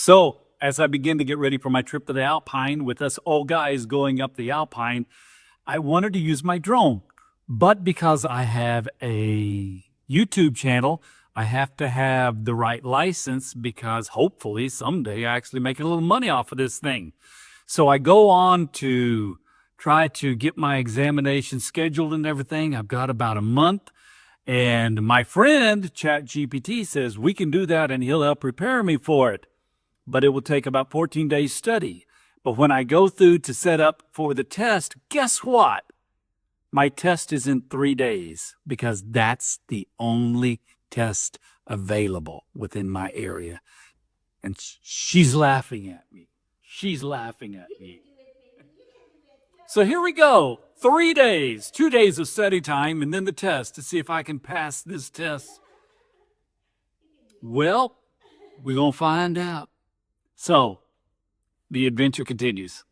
So, as I begin to get ready for my trip to the Alpine with us old guys going up the Alpine, I wanted to use my drone. But because I have a YouTube channel, I have to have the right license because hopefully someday I actually make a little money off of this thing. So I go on to try to get my examination scheduled and everything. I've got about a month. And my friend, ChatGPT, says we can do that and he'll help prepare me for it. But it will take about 14 days study. But when I go through to set up for the test, guess what? My test is in 3 days because that's the only test available within my area. And she's laughing at me. She's laughing at me. So here we go. 3 days, 2 days of study time, and then the test to see if I can pass this test. Well, we're going to find out. So, the adventure continues.